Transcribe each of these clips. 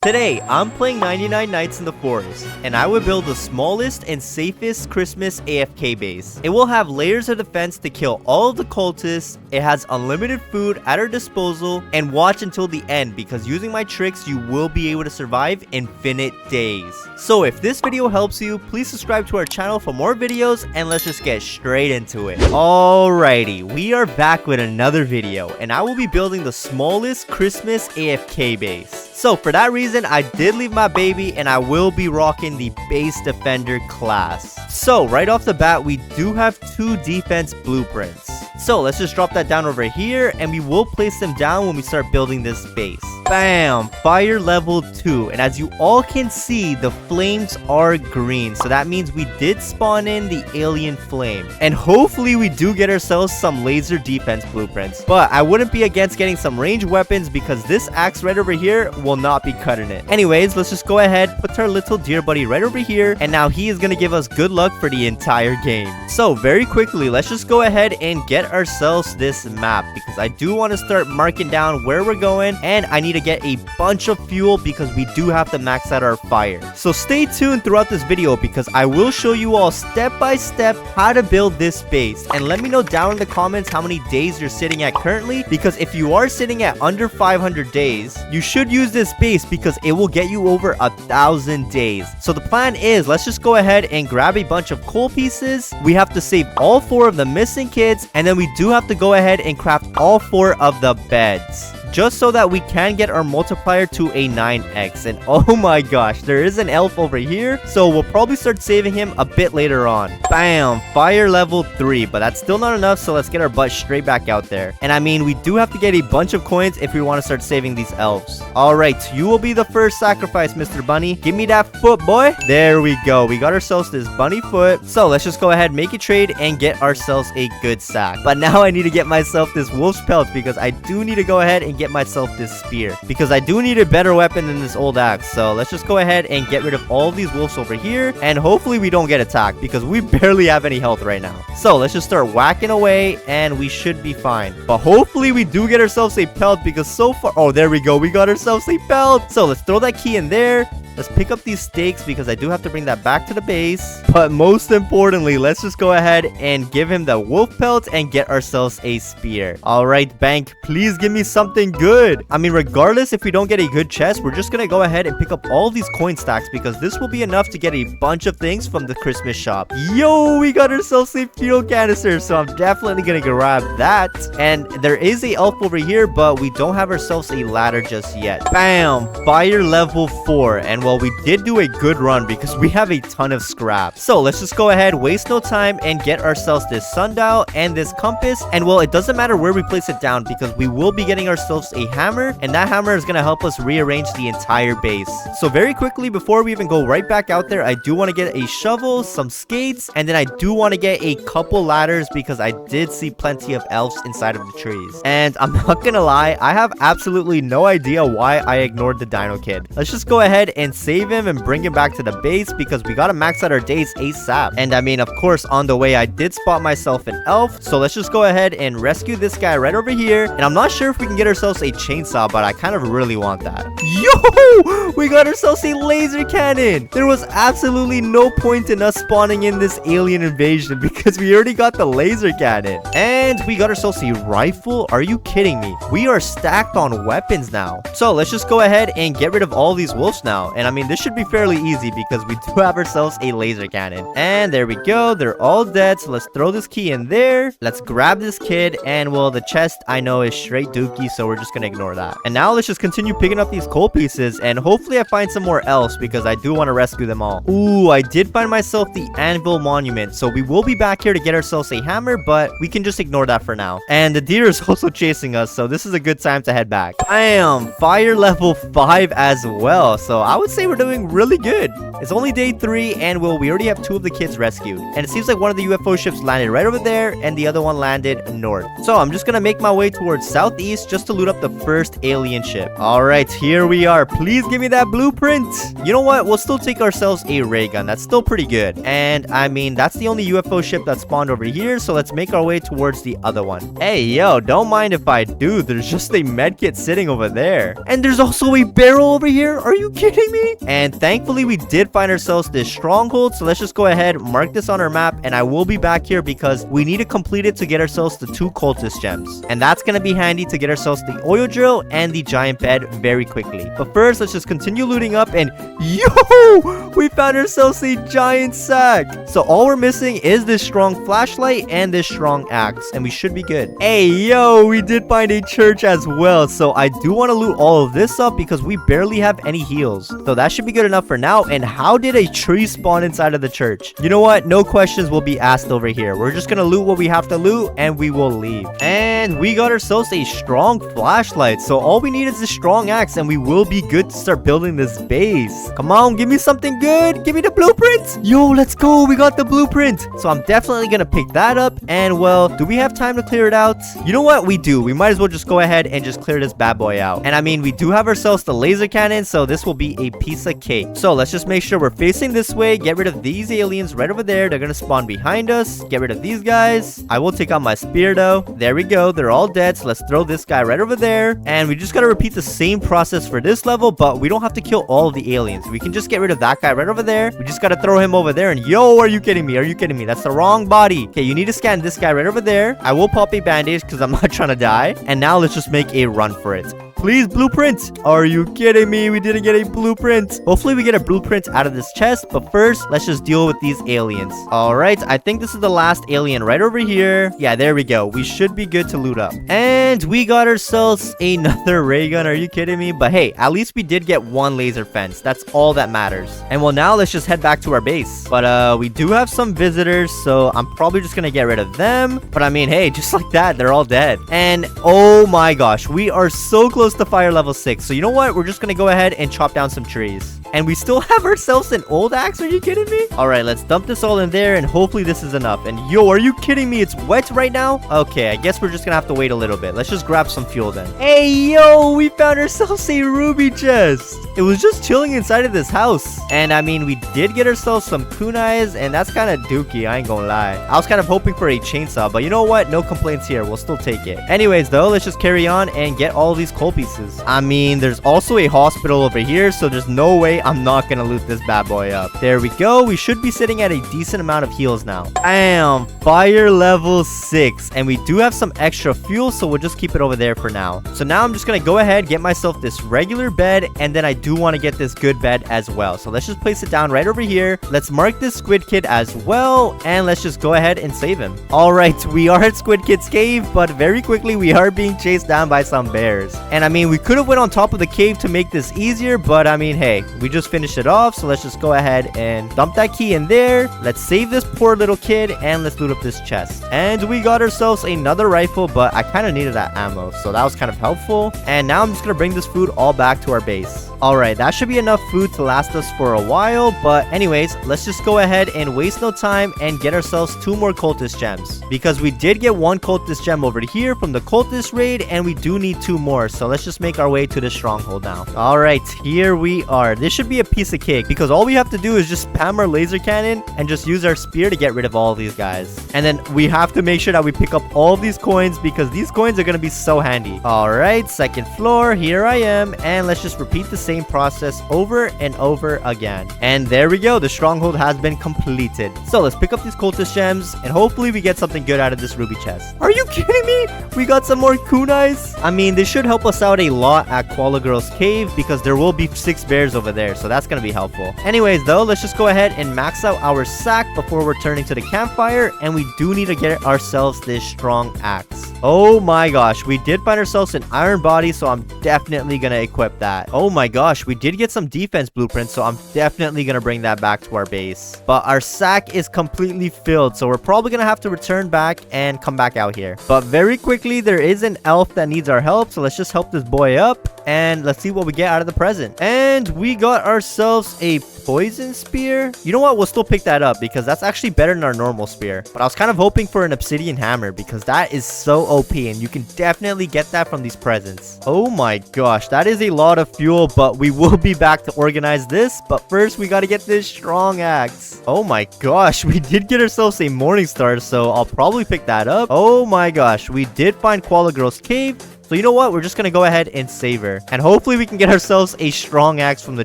Today, I'm playing 99 Nights in the Forest, and I will build the smallest and safest Christmas AFK base. It will have layers of defense to kill all of the cultists, it has unlimited food at our disposal, and watch until the end because using my tricks, you will be able to survive infinite days. So if this video helps you, please subscribe to our channel for more videos, and let's just get straight into it. Alrighty, we are back with another video, and I will be building the smallest Christmas AFK base. So for that reason, I did leave my baby and I will be rocking the base defender class. So right off the bat, we do have 2 defense blueprints. So let's just drop that down over here and we will place them down when we start building this base. Bam! Fire level 2. And as you all can see, the flames are green. So that means we did spawn in the alien flame. And hopefully we do get ourselves some laser defense blueprints. But I wouldn't be against getting some ranged weapons because this axe right over here will not be cutting it. Anyways, let's just go ahead, put our little deer buddy right over here. And now he is going to give us good luck for the entire game. So very quickly, let's just go ahead and get ourselves this map because I do want to start marking down where we're going, and I need to get a bunch of fuel because we do have to max out our fire. So stay tuned throughout this video because I will show you all step by step how to build this base, and let me know down in the comments how many days you're sitting at currently, because if you are sitting at under 500 days, you should use this base because it will get you over 1,000 days. So the plan is, let's just go ahead and grab a bunch of coal pieces. We have to save all 4 of the missing kids, and then we do have to go ahead and craft all 4 of the beds, just so that we can get our multiplier to a 9x. And oh my gosh, there is an elf over here, so we'll probably start saving him a bit later on. Bam! Fire level 3, but that's still not enough, so let's get our butt straight back out there. And I mean, we do have to get a bunch of coins if we want to start saving these elves. Alright, you will be the first sacrifice, Mr. Bunny. Give me that foot, boy. There we go. We got ourselves this bunny foot. So let's just go ahead, make a trade, and get ourselves a good sack. But now I need to get myself this wolf's pelt because I do need to go ahead and get myself this spear because I do need a better weapon than this old axe. So let's just go ahead and get rid of all of these wolves over here, and hopefully we don't get attacked because we barely have any health right now. So let's just start whacking away and we should be fine. But hopefully we do get ourselves a pelt because so far, oh, there we go, we got ourselves a pelt. So let's throw that key in there. Let's pick up these stakes because I do have to bring that back to the base. But most importantly, let's just go ahead and give him the wolf pelt and get ourselves a spear. Alright, bank, please give me something good. I mean, regardless if we don't get a good chest, we're just gonna go ahead and pick up all these coin stacks because this will be enough to get a bunch of things from the Christmas shop. Yo, we got ourselves a fuel canister, so I'm definitely gonna grab that. And there is a elf over here, but we don't have ourselves a ladder just yet. Bam! Fire level 4. And well, we did do a good run because we have a ton of scrap. So let's just go ahead, waste no time, and get ourselves this sundial and this compass. And well, it doesn't matter where we place it down because we will be getting ourselves a hammer, and that hammer is going to help us rearrange the entire base. So very quickly, before we even go right back out there, I do want to get a shovel, some skates, and then I do want to get a couple ladders because I did see plenty of elves inside of the trees. And I'm not gonna lie, I have absolutely no idea why I ignored the dino kid. Let's just go ahead and save him and bring him back to the base because we gotta max out our days ASAP. And I mean, of course, on the way I did spot myself an elf, so let's just go ahead and rescue this guy right over here. And I'm not sure if we can get ourselves a chainsaw, but I kind of really want that. Yo, we got ourselves a laser cannon. There was absolutely no point in us spawning in this alien invasion because we already got the laser cannon. And we got ourselves a rifle. Are you kidding me? We are stacked on weapons now. So let's just go ahead and get rid of all these wolves now. And I mean, this should be fairly easy because we do have ourselves a laser cannon. And there we go. They're all dead. So let's throw this key in there. Let's grab this kid. And well, the chest I know is straight dookie, so we're just gonna ignore that. And now let's just continue picking up these coal pieces. And hopefully I find some more elves because I do want to rescue them all. Ooh, I did find myself the anvil monument. So we will be back here to get ourselves a hammer, but we can just ignore that for now. And the deer is also chasing us, so this is a good time to head back. Bam! Fire level 5 as well. So I would would say we're doing really good. It's only day 3, and well, we already have 2 of the kids rescued. And it seems like one of the UFO ships landed right over there, and the other one landed north. So I'm just gonna make my way towards southeast just to loot up the first alien ship. Alright, here we are. Please give me that blueprint. You know what? We'll still take ourselves a ray gun. That's still pretty good. And I mean, that's the only UFO ship that spawned over here, so let's make our way towards the other one. Hey, yo, don't mind if I do. There's just a medkit sitting over there. And there's also a barrel over here. Are you kidding me? And thankfully, we did find ourselves this stronghold, so let's just go ahead, mark this on our map, and I will be back here because we need to complete it to get ourselves the 2 cultist gems. And that's gonna be handy to get ourselves the oil drill and the giant bed very quickly. But first, let's just continue looting up, and yo, we found ourselves a giant sack. So all we're missing is this strong flashlight and this strong axe, and we should be good. Hey, yo, we did find a church as well, so I do want to loot all of this up because we barely have any heals. So that should be good enough for now. And how did a tree spawn inside of the church? You know what? No questions will be asked over here. We're just gonna loot what we have to loot, and we will leave. And we got ourselves a strong flashlight, so all we need is a strong axe, and we will be good to start building this base. Come on, give me something good. Give me the blueprint. Yo, let's go. We got the blueprint. So I'm definitely gonna pick that up. And well, do we have time to clear it out? You know what? We do. We might as well just go ahead and just clear this bad boy out. And I mean, we do have ourselves the laser cannon, so this will be a piece of cake. So let's just make sure we're facing this way. Get rid of these aliens right over there. They're gonna spawn behind us. Get rid of these guys. I will take out my spear though. There we go. They're all dead. So let's throw this guy right over there. And we just gotta repeat the same process for this level, but we don't have to kill all of the aliens. We can just get rid of that guy right over there. We just gotta throw him over there. And yo, are you kidding me? Are you kidding me? That's the wrong body. Okay, you need to scan this guy right over there. I will pop a bandage because I'm not trying to die. And now let's just make a run for it. Please, blueprint. Are you kidding me? We didn't get a blueprint. Hopefully we get a blueprint out of this chest, but first let's just deal with these aliens. All right, I think this is the last alien right over here. Yeah, there we go. We should be good to loot up. And we got ourselves another ray gun. Are you kidding me? But hey, at least we did get 1 laser fence. That's all that matters. And well, now let's just head back to our base. But we do have some visitors, so I'm probably just gonna get rid of them. But I mean, hey, just like that, they're all dead. And oh my gosh, we are so close to fire level 6. So you know what? We're just gonna go ahead and chop down some trees. And we still have ourselves an old axe. Are you kidding me? All right, let's dump this all in there, and hopefully this is enough. And yo, are you kidding me? It's wet right now. Okay, I guess we're just gonna have to wait a little bit. Let's just grab some fuel then. Hey, yo, we found ourselves a ruby chest. It was just chilling inside of this house. And I mean, we did get ourselves some kunais, and that's kind of dookie, I ain't gonna lie. I was kind of hoping for a chainsaw, but you know what? No complaints here. We'll still take it. Anyways, though, let's just carry on and get all these coal pieces. I mean, there's also a hospital over here, so there's no way I'm not gonna loot this bad boy up. There we go. We should be sitting at a decent amount of heals now. Bam! Fire level 6. And we do have some extra fuel, so we'll just keep it over there for now. So now I'm just gonna go ahead, get myself this regular bed, and then I do want to get this good bed as well. So let's just place it down right over here. Let's mark this Squid Kid as well, and let's just go ahead and save him. Alright, we are at Squid Kid's cave, but very quickly we are being chased down by some bears. And I mean, we could have went on top of the cave to make this easier, but I mean, hey, we just finished it off, so let's just go ahead and dump that key in there. Let's save this poor little kid, and let's loot up this chest. And we got ourselves another rifle, but I kind of needed that ammo, so that was kind of helpful. And now I'm just gonna bring this food all back to our base. Alright, that should be enough food to last us for a while, but anyways, let's just go ahead and waste no time and get ourselves 2 more cultist gems, because we did get 1 cultist gem over here from the cultist raid, and we do need 2 more. So let's just make our way to the stronghold now. Alright, here we are. This should be a piece of cake, because all we have to do is just spam our laser cannon and just use our spear to get rid of all these guys. And then we have to make sure that we pick up all these coins, because these coins are going to be so handy. Alright, 2nd floor, here I am, and let's just repeat the same process over and over again. And there we go, the stronghold has been completed. So let's pick up these cultist gems, and hopefully we get something good out of this ruby chest. Are you kidding me? We got some more kunais. I mean, this should help us out a lot at Koala Girl's cave, because there will be 6 bears over there, so that's gonna be helpful. Anyways though, let's just go ahead and max out our sack before returning to the campfire, and we do need to get ourselves this strong axe. Oh my gosh, we did find ourselves an iron body, so I'm definitely gonna equip that. Oh my gosh, we did get some defense blueprints, so I'm definitely gonna bring that back to our base. But our sack is completely filled, so we're probably gonna have to return back and come back out here. But very quickly, there is an elf that needs our help, so let's just help this this boy up. And let's see what we get out of the present. And we got ourselves a poison spear. You know what? We'll still pick that up because that's actually better than our normal spear. But I was kind of hoping for an obsidian hammer because that is so OP and you can definitely get that from these presents. Oh my gosh, that is a lot of fuel, but we will be back to organize this. But first, we got to get this strong axe. Oh my gosh, we did get ourselves a morning star, so I'll probably pick that up. Oh my gosh, we did find Koala Girl's cave. So you know what? We're just going to go ahead and save her. And hopefully we can get ourselves a strong axe from the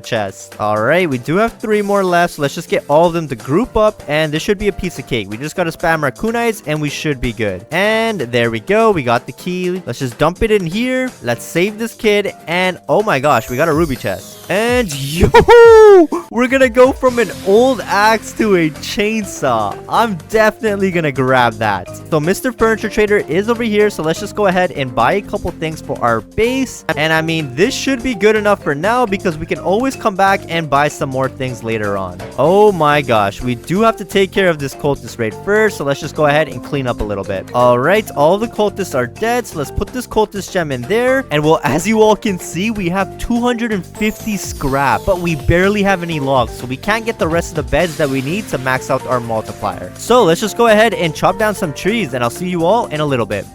chest. Alright, we do have 3 more left. So let's just get all of them to group up. And this should be a piece of cake. We just got to spam our kunais and we should be good. And there we go. We got the key. Let's just dump it in here. Let's save this kid. And oh my gosh, we got a ruby chest. And yo, we're going to go from an old axe to a chainsaw. I'm definitely going to grab that. So Mr. Furniture Trader is over here. So let's just go ahead and buy a couple things for our base. And I mean, this should be good enough for now because we can always come back and buy some more things later on. Oh my gosh, we do have to take care of this cultist raid first, so let's just go ahead and clean up a little bit. All right, all the cultists are dead, so let's put this cultist gem in there. And well, as you all can see, we have 250 scrap, but we barely have any logs, so we can't get the rest of the beds that we need to max out our multiplier. So let's just go ahead and chop down some trees, and I'll see you all in a little bit.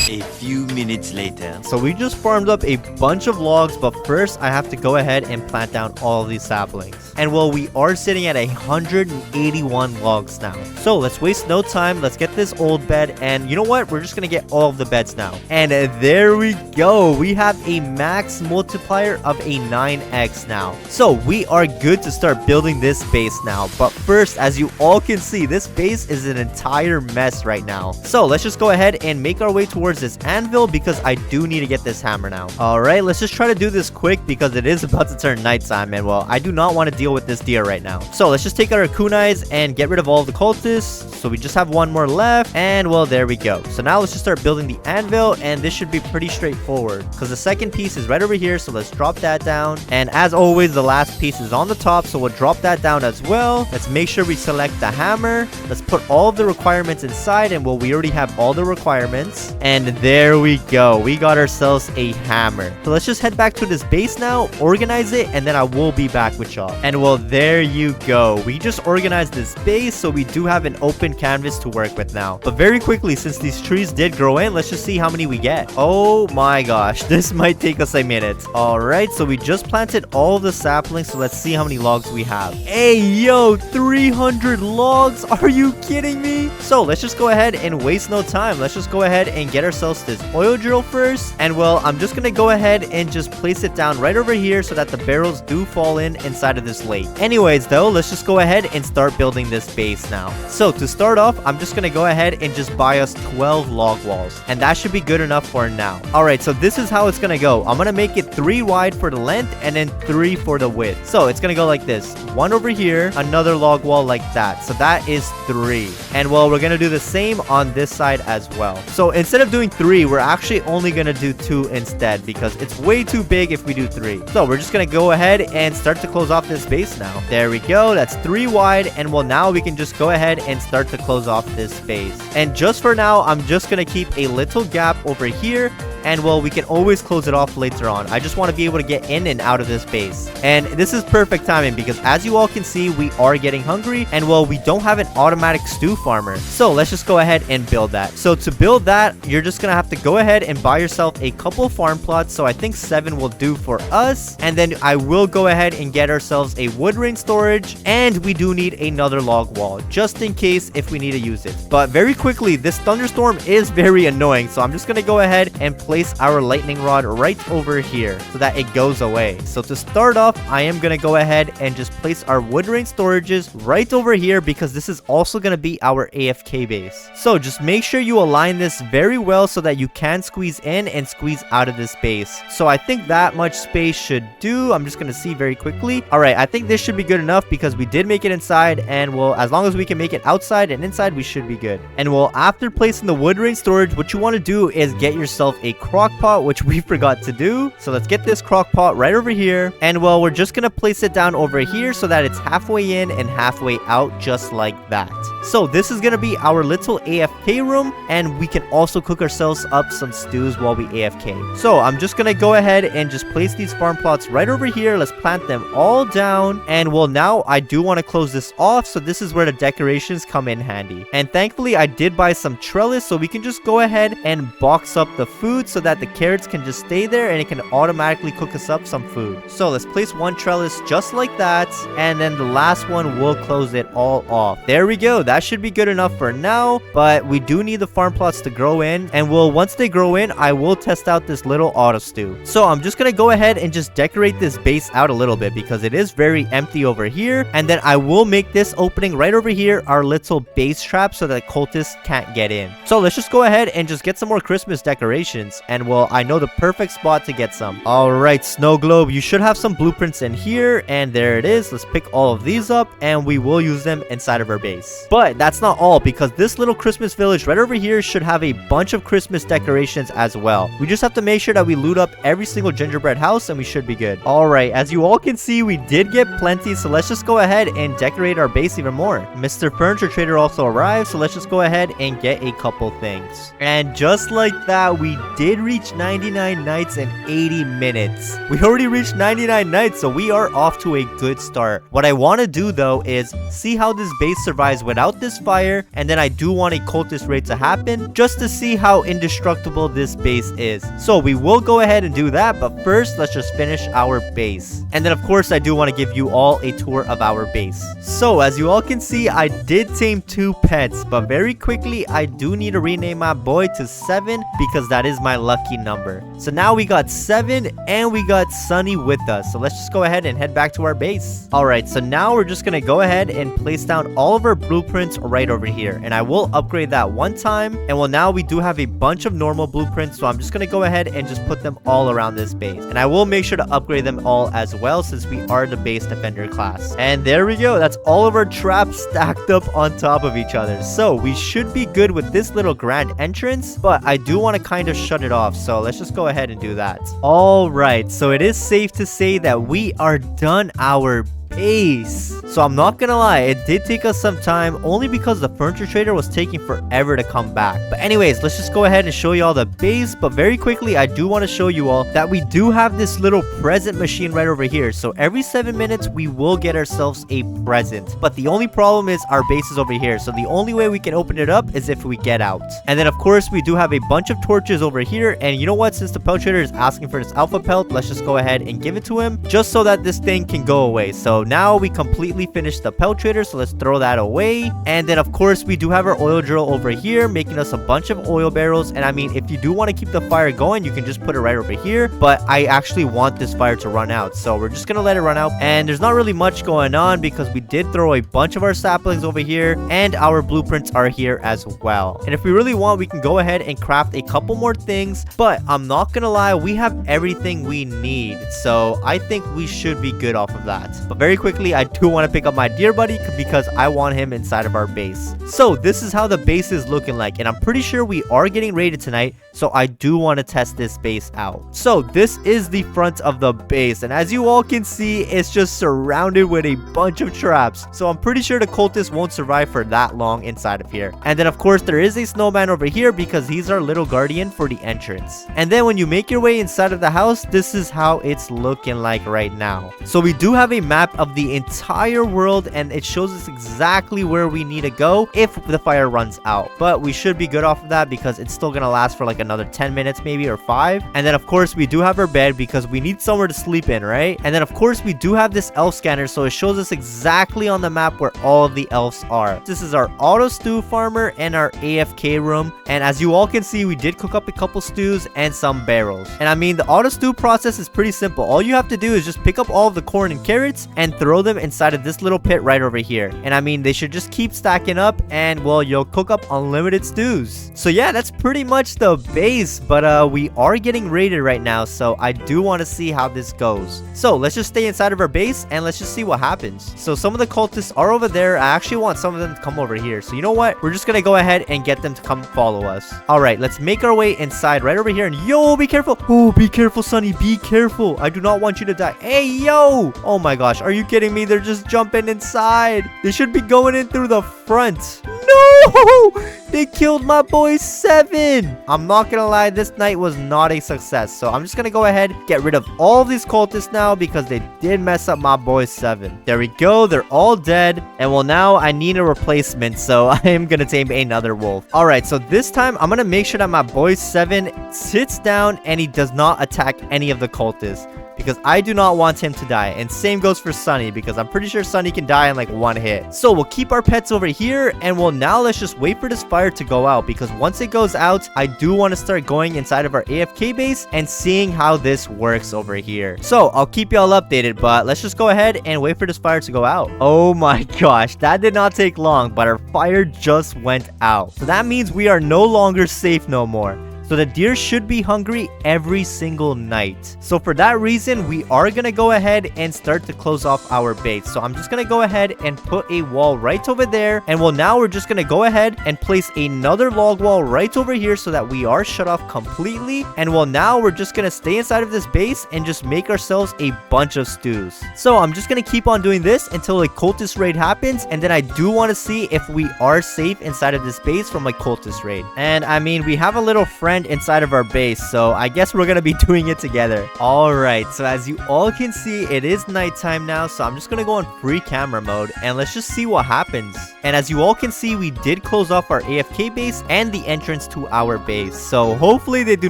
A few minutes later. So we just farmed up a bunch of logs, but first I have to go ahead and plant down all of these saplings. And well, we are sitting at 181 logs now. So let's waste no time. Let's get this old bed. And you know what? We're just going to get all of the beds now. And there we go. We have a max multiplier of a 9x now. So we are good to start building this base now. But first, as you all can see, this base is an entire mess right now. So let's just go ahead and make our way towards this anvil because I do need to get this hammer now. All right, let's just try to do this quick because it is about to turn nighttime. And well, I do not want to deal with this deer right now. So let's just take out our kunais and get rid of all of the cultists. So we just have one more left. And well, there we go. So now let's just start building the anvil. And this should be pretty straightforward because the second piece is right over here. So let's drop that down. And as always, the last piece is on the top. So we'll drop that down as well. Let's make sure we select the hammer. Let's put all of the requirements inside. And well, we already have all the requirements. And there we go. We got ourselves a hammer. So let's just head back to this base now, organize it, and then I will be back with y'all. And well, there you go. We just organized this base, so we do have an open canvas to work with now. But very quickly, since these trees did grow in, let's just see how many we get. Oh my gosh, this might take us a minute. All right, so we just planted all the saplings, so let's see how many logs we have. Hey, yo, 300 logs? Are you kidding me? So let's just go ahead and waste no time. Let's just go ahead and get ourselves this oil drill first. And well, I'm just gonna go ahead and just place it down right over here so that the barrels do fall in inside of this lake. Anyways though, let's just go ahead and start building this base now. So to start off, I'm just gonna go ahead and just buy us 12 log walls, and that should be good enough for now. All right, so this is how it's gonna go. I'm gonna make it 3 wide for the length and then 3 for the width. So it's gonna go like this: 1 over here, another log wall like that. So that is 3. And well, we're gonna do the same on this side as well. So instead of doing 3, we're actually only gonna do 2 instead because it's way too big if we do 3. So we're just gonna go ahead and start to close off this base now. There we go. That's 3 wide. And well, now we can just go ahead and start to close off this base. And just for now, I'm just gonna keep a little gap over here. And well, we can always close it off later on. I just want to be able to get in and out of this base. And this is perfect timing because as you all can see, we are getting hungry. And well, we don't have an automatic stew farmer. So let's just go ahead and build that. So to build that, you're just going to have to go ahead and buy yourself a couple farm plots. So I think 7 will do for us. And then I will go ahead and get ourselves a wood rain storage. And we do need another log wall just in case if we need to use it. But very quickly, this thunderstorm is very annoying. So I'm just going to go ahead and place our lightning rod right over here so that it goes away. So to start off, I am going to go ahead and just place our wood rain storages right over here because this is also going to be our AFK base. So just make sure you align this very well so that you can squeeze in and squeeze out of this base. So I think that much space should do. I'm just going to see very quickly. All right, I think this should be good enough because we did make it inside, and well, as long as we can make it outside and inside, we should be good. And well, after placing the wood rain storage, what you want to do is get yourself a crock pot, which we forgot to do. So let's get this crock pot right over here. And well, we're just gonna place it down over here so that it's halfway in and halfway out, just like that. So this is gonna be our little AFK room, and we can also cook ourselves up some stews while we AFK. So I'm just gonna go ahead and just place these farm plots right over here. Let's plant them all down. And well, now I do want to close this off, so this is where the decorations come in handy. And thankfully I did buy some trellis, so we can just go ahead and box up the food so that the carrots can just stay there and it can automatically cook us up some food. So let's place one trellis just like that, and then the last one will close it all off. There we go. That should be good enough for now, but we do need the farm plots to grow in, and well, once they grow in, I will test out this little auto stew. So I'm just gonna go ahead and just decorate this base out a little bit because it is very empty over here, and then I will make this opening right over here our little base trap so that cultists can't get in. So let's just go ahead and just get some more Christmas decorations, and well, I know the perfect spot to get some. Alright, snow globe, you should have some blueprints in here, and there it is. Let's pick all of these up and we will use them inside of our base. But that's not all, because this little Christmas village right over here should have a bunch of Christmas decorations as well. We just have to make sure that we loot up every single gingerbread house and we should be good. Alright, as you all can see, we did get plenty, so let's just go ahead and decorate our base even more. Mr. Furniture Trader also arrived, so let's just go ahead and get a couple things. And just like that, we did reach 99 nights in 80 minutes. We already reached 99 nights, so we are off to a good start. What I want to do though is see how this base survives without this fire, and then I do want a cultist raid to happen just to see how indestructible this base is. So we will go ahead and do that, but first let's just finish our base. And then of course I do want to give you all a tour of our base. So as you all can see, I did tame 2 pets, but very quickly I do need to rename my boy to 7 because that is my lucky number. So now we got 7 and we got Sunny with us. So let's just go ahead and head back to our base. Alright, so now we're just gonna go ahead and place down all of our blueprints right over here, and I will upgrade that one time. And well, now we do have a bunch of normal blueprints, so I'm just gonna go ahead and just put them all around this base, and I will make sure to upgrade them all as well since we are the base defender class. And there we go. That's all of our traps stacked up on top of each other, so we should be good with this little grand entrance, but I do want to kind of shut it off, so let's just go ahead and do that. Alright, so it is safe to say that we are done our base. So I'm not gonna lie, it did take us some time only because the furniture trader was taking forever to come back. But anyways, let's just go ahead and show you all the base. But very quickly, I do want to show you all that we do have this little present machine right over here. So every 7 minutes we will get ourselves a present, but the only problem is our base is over here, so the only way we can open it up is if we get out. And then of course we do have a bunch of torches over here, and you know what, since the pelt trader is asking for this alpha pelt, let's just go ahead and give it to him just so that this thing can go away. So now we completely finished the pelt trader, so let's throw that away. And then of course we do have our oil drill over here making us a bunch of oil barrels. And I mean, if you do want to keep the fire going, you can just put it right over here, but I actually want this fire to run out, so we're just gonna let it run out. And there's not really much going on because we did throw a bunch of our saplings over here, and our blueprints are here as well. And if we really want, we can go ahead and craft a couple more things, but I'm not gonna lie, we have everything we need, so I think we should be good off of that. But very quickly, I do want to pick up my deer buddy because I want him inside of our base. So this is how the base is looking like, and I'm pretty sure we are getting raided tonight, so I do want to test this base out. So this is the front of the base, and as you all can see, it's just surrounded with a bunch of traps, so I'm pretty sure the cultists won't survive for that long inside of here. And then of course there is a snowman over here because he's our little guardian for the entrance. And then when you make your way inside of the house, this is how it's looking like right now. So we do have a map of the entire world, and it shows us exactly where we need to go if the fire runs out, but we should be good off of that because it's still gonna last for like another 10 minutes maybe, or 5. And then of course we do have our bed because we need somewhere to sleep in, right? And then of course we do have this elf scanner, so it shows us exactly on the map where all of the elves are. This is our auto stew farmer and our AFK room, and as you all can see, we did cook up a couple stews and some barrels. And I mean, the auto stew process is pretty simple. All you have to do is just pick up all of the corn and carrots and throw them inside of this little pit right over here. And I mean, they should just keep stacking up, and well, you'll cook up unlimited stews. So yeah, that's pretty much the base, but we are getting raided right now, so I do want to see how this goes. So let's just stay inside of our base and let's just see what happens. So some of the cultists are over there. I actually want some of them to come over here, so you know what, we're just gonna go ahead and get them to come follow us. All right, let's make our way inside right over here. And yo, be careful. Oh, be careful, Sonny, be careful. I do not want you to die. Hey, yo. Oh my gosh, are you kidding me? They're just jumping inside. They should be going in through the front. no! They killed my boy 7. I'm not gonna lie, this night was not a success. So I'm just gonna go ahead, get rid of all these cultists now because they did mess up my boy 7. There we go. They're all dead. And well, now I need a replacement. So I am gonna tame another wolf. All right, so this time I'm gonna make sure that my boy 7 sits down and he does not attack any of the cultists, because I do not want him to die. And same goes for Sunny, because I'm pretty sure Sunny can die in like one hit. So we'll keep our pets over here, and well, now let's just wait for this fire to go out, because once it goes out, I do want to start going inside of our AFK base and seeing how this works over here. So I'll keep y'all updated, but let's just go ahead and wait for this fire to go out. Oh my gosh, that did not take long, but our fire just went out. So that means we are no longer safe no more. So the deer should be hungry every single night. So for that reason, we are going to go ahead and start to close off our base. So I'm just going to go ahead and put a wall right over there. And well, now we're just going to go ahead and place another log wall right over here so that we are shut off completely. And well, now we're just going to stay inside of this base and just make ourselves a bunch of stews. So I'm just going to keep on doing this until a cultist raid happens. And then I do want to see if we are safe inside of this base from a cultist raid. And I mean, we have a little friend inside of our base, so I guess we're gonna be doing it together. All right, so as you all can see, it is nighttime now, so I'm just gonna go on free camera mode and let's just see what happens. And as you all can see, we did close off our AFK base and the entrance to our base, so hopefully they do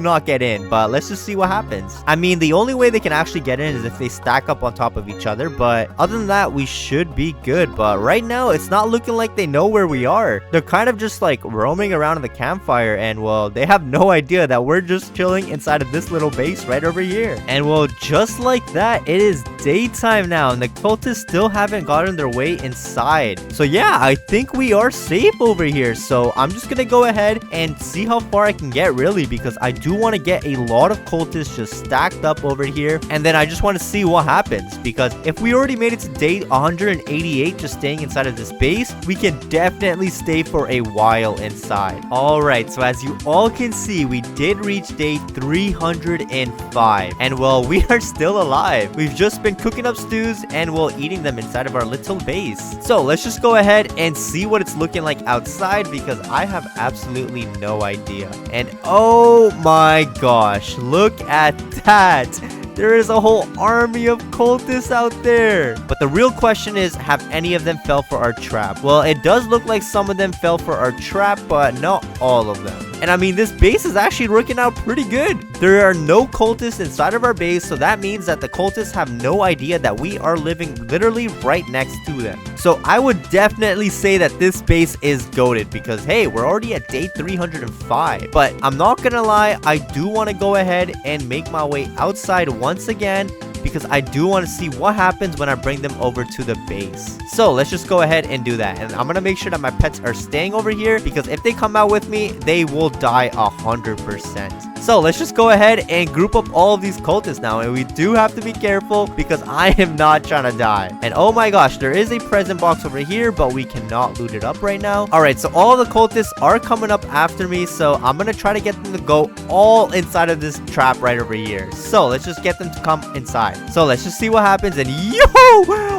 not get in, but let's just see what happens. I mean, the only way they can actually get in is if they stack up on top of each other, but other than that, we should be good. But right now, it's not looking like they know where we are. They're kind of just like roaming around in the campfire, and well, they have no idea that we're just chilling inside of this little base right over here. And well, just like that, it is daytime now, and the cultists still haven't gotten their way inside. So yeah, I think we are safe over here. So I'm just gonna go ahead and see how far I can get, really, because I do want to get a lot of cultists just stacked up over here, and then I just want to see what happens, because if we already made it to day 188 just staying inside of this base, we can definitely stay for a while inside. All right, so as you all can see, we did reach day 305, and well, we are still alive. We've just been cooking up stews and well, eating them inside of our little base. So let's just go ahead and see what it's looking like outside, because I have absolutely no idea. And oh my gosh, look at that. There is a whole army of cultists out there. But the real question is, have any of them fell for our trap? Well, it does look like some of them fell for our trap, but not all of them. And I mean, this base is actually working out pretty good. There are no cultists inside of our base, so that means that the cultists have no idea that we are living literally right next to them. So I would definitely say that this base is goated, because hey, we're already at day 305. But I'm not gonna lie, I do want to go ahead and make my way outside once again, because I do want to see what happens when I bring them over to the base. So let's just go ahead and do that. And I'm going to make sure that my pets are staying over here, because if they come out with me, they will die 100%. So let's just go ahead and group up all of these cultists now. And we do have to be careful, because I am not trying to die. And oh my gosh, there is a present box over here, but we cannot loot it up right now. All right, so all the cultists are coming up after me. So I'm going to try to get them to go all inside of this trap right over here. So let's just get them to come inside. So let's just see what happens. And yo,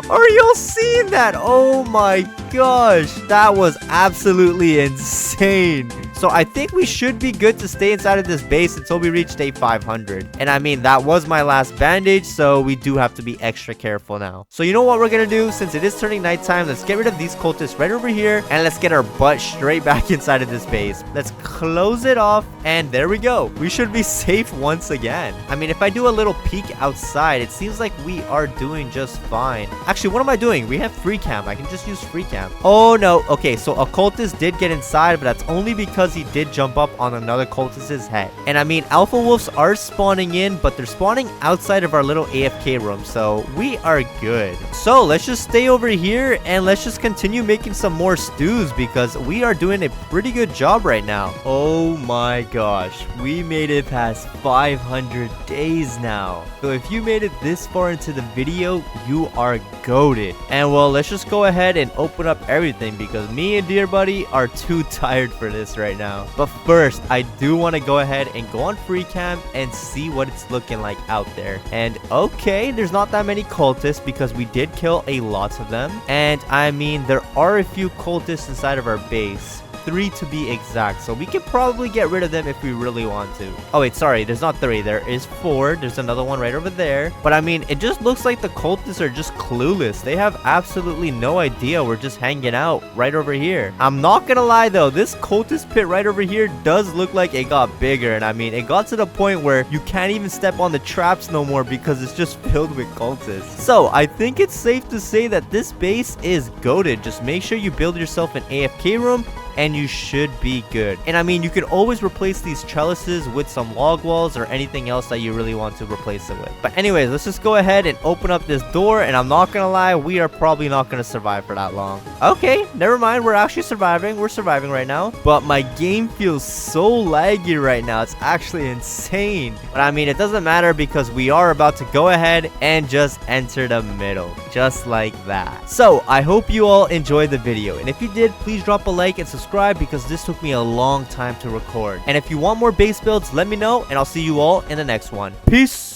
are y'all seeing that? Oh my gosh, that was absolutely insane. So I think we should be good to stay inside of this base until we reach day 500. And I mean, that was my last bandage, so we do have to be extra careful now. So you know what we're gonna do? Since it is turning nighttime, let's get rid of these cultists right over here, and let's get our butt straight back inside of this base. Let's close it off, and there we go. We should be safe once again. I mean, if I do a little peek outside, it seems like we are doing just fine. Actually, what am I doing? We have free cam. I can just use free cam. Oh no. Okay, so a cultist did get inside, but that's only because he did jump up on another cultist's head. And I mean, alpha wolves are spawning in, but they're spawning outside of our little AFK room, so we are good. So let's just stay over here and let's just continue making some more stews, because we are doing a pretty good job right now. Oh my gosh, we made it past 500 days now. So if you made it this far into the video, you are goated. And well, let's just go ahead and open up everything, because me and Dear Buddy are too tired for this right right now. But first, I do want to go ahead and go on free cam and see what it's looking like out there. And okay, there's not that many cultists because we did kill a lot of them. And I mean, there are a few cultists inside of our base. 3 to be exact, so we can probably get rid of them if we really want to. Oh wait, sorry, there's not 3, there is 4. There's another one right over there. But I mean, it just looks like the cultists are just clueless. They have absolutely no idea we're just hanging out right over here. I'm not gonna lie though, this cultist pit right over here does look like it got bigger, and I mean, it got to the point where you can't even step on the traps no more because it's just filled with cultists. So I think it's safe to say that this base is goated. Just make sure you build yourself an AFK room and you should be good. And I mean, you can always replace these trellises with some log walls or anything else that you really want to replace it with. But anyways, let's just go ahead and open up this door, and I'm not gonna lie, we are probably not gonna survive for that long. Okay, never mind, we're actually surviving. We're surviving right now. But my game feels so laggy right now. It's actually insane. But I mean, it doesn't matter because we are about to go ahead and just enter the middle. Just like that. So, I hope you all enjoyed the video. And if you did, please drop a like and subscribe because this took me a long time to record. And if you want more base builds, let me know, and I'll see you all in the next one. Peace!